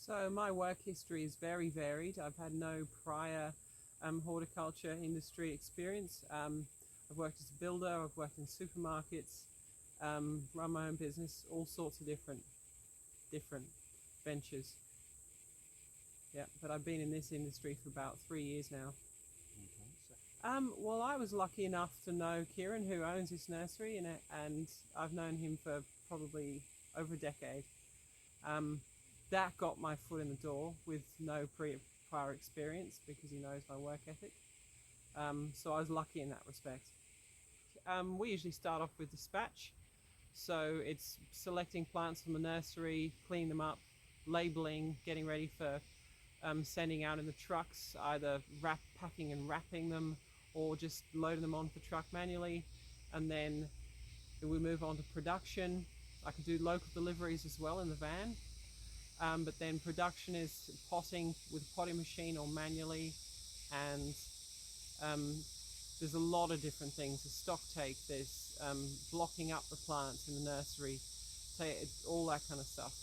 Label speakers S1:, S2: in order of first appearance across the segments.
S1: So my work history is very varied. I've had no prior horticulture industry experience. I've worked as a builder, I've worked in supermarkets, run my own business, all sorts of different ventures. Yeah, but I've been in this industry for about 3 years now.
S2: Okay, so
S1: Well, I was lucky enough to know Kieran, who owns this nursery, and I've known him for probably over a decade. Um, that got my foot in the door with no prior experience because he knows my work ethic. So I was lucky in that respect. We usually start off with dispatch. So it's selecting plants from the nursery, cleaning them up, labeling, getting ready for sending out in the trucks, either packing and wrapping them or just loading them onto the truck manually. And then we move on to production. I can do local deliveries as well in the van. But then production is potting with a potting machine or manually, and um, there's a lot of different things. There's stock take, there's blocking up the plants in the nursery, all that kind of stuff.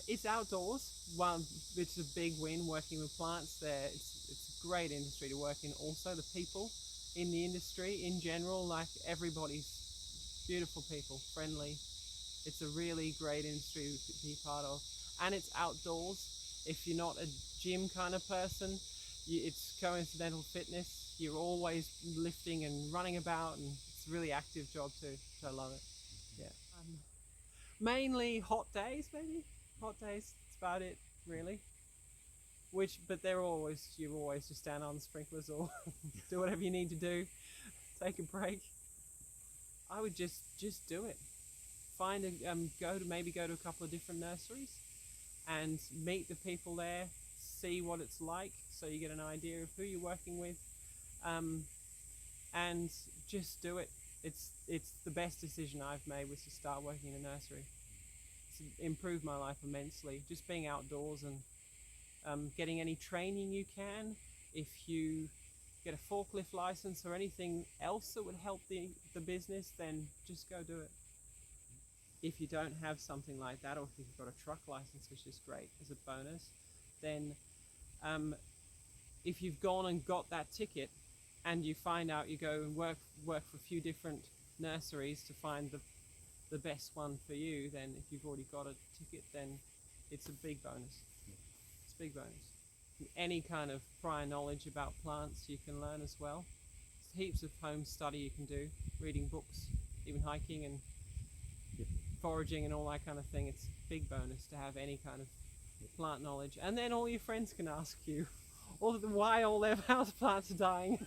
S1: It's outdoors. One, it's a big win working with plants there. It's a great industry to work in. Also, the people in the industry in general, like everybody's beautiful people, friendly. It's a really great industry to be part of, and it's outdoors. If you're not a gym kind of person, it's coincidental fitness. You're always lifting and running about, and it's a really active job too. So I love it. Yeah. Mainly hot days, maybe hot days. That's about it, really. But you always just stand on the sprinklers or do whatever you need to do. Take a break. I would just do it. Find a go to a couple of different nurseries and meet the people there, see what it's like, so you get an idea of who you're working with, and just do it. It's the best decision I've made was to start working in a nursery. It's improved my life immensely. Just being outdoors and getting any training you can. If you get a forklift license or anything else that would help the business, then just go do it. If you don't have something like that, or if you've got a truck license, which is great as a bonus, then if you've gone and got that ticket and you find out, you go and work for a few different nurseries to find the best one for you, then if you've already got a ticket, then it's a big bonus. It's a big bonus. Any kind of prior knowledge about plants you can learn as well. There's heaps of home study you can do, reading books, even hiking and foraging and all that kind of thing. It's a big bonus to have any kind of plant knowledge. And then all your friends can ask you why all their house plants are dying.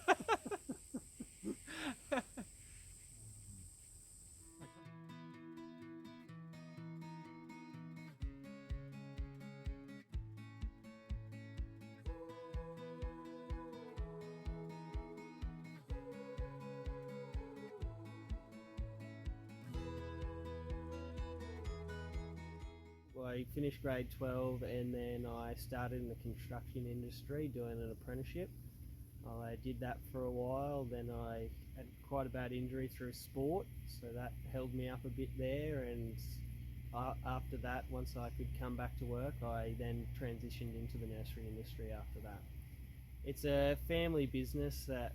S2: I finished grade 12 and then I started in the construction industry doing an apprenticeship. I did that for a while, then I had quite a bad injury through sport, so that held me up a bit there, and after that, once I could come back to work, I then transitioned into the nursery industry after that. It's a family business that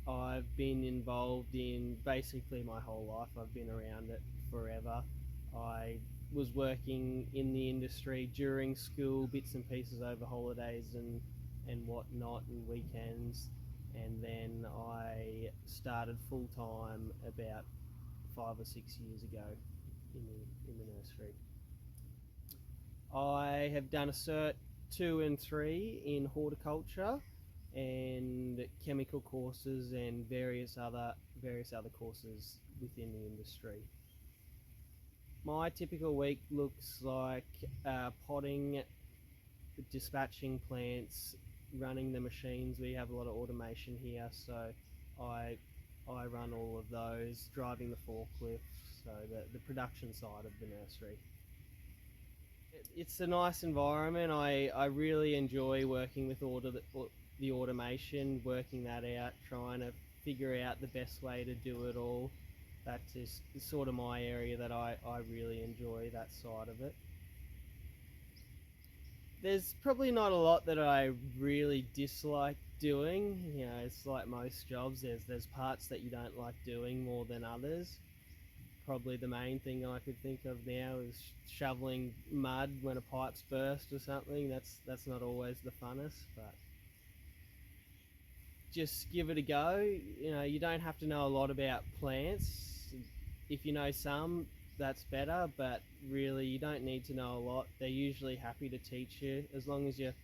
S2: I've been involved in basically my whole life. I've been around it forever. I was working in the industry during school, bits and pieces over holidays and whatnot, and weekends, and then I started full time about 5 or 6 years ago in the nursery. I have done a Cert 2 and 3 in horticulture and chemical courses and various other courses within the industry. My typical week looks like potting, dispatching plants, running the machines. We have a lot of automation here, so I run all of those, driving the forklift, so the production side of the nursery. It's a nice environment. I really enjoy working with the automation, working that out, trying to figure out the best way to do it all. That's just sort of my area that I really enjoy, that side of it. There's probably not a lot that I really dislike doing. You know, it's like most jobs. There's parts that you don't like doing more than others. Probably the main thing I could think of now is shoveling mud when a pipe's burst or something. That's not always the funnest, but just give it a go. You know, you don't have to know a lot about plants. If you know some, that's better, but really you don't need to know a lot. They're usually happy to teach you as long as you're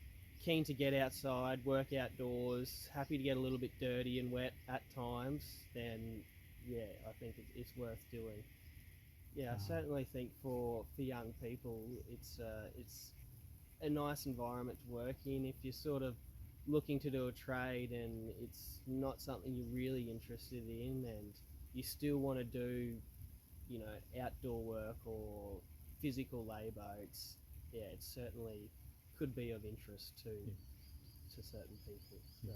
S2: keen to get outside, work outdoors, happy to get a little bit dirty and wet at times, then yeah, I think it's worth doing. Yeah, I certainly think for young people, it's a nice environment to work in. If you're sort of looking to do a trade and it's not something you're really interested in, and you still want to do, you know, outdoor work or physical labour, it's yeah, it certainly could be of interest to certain people. So.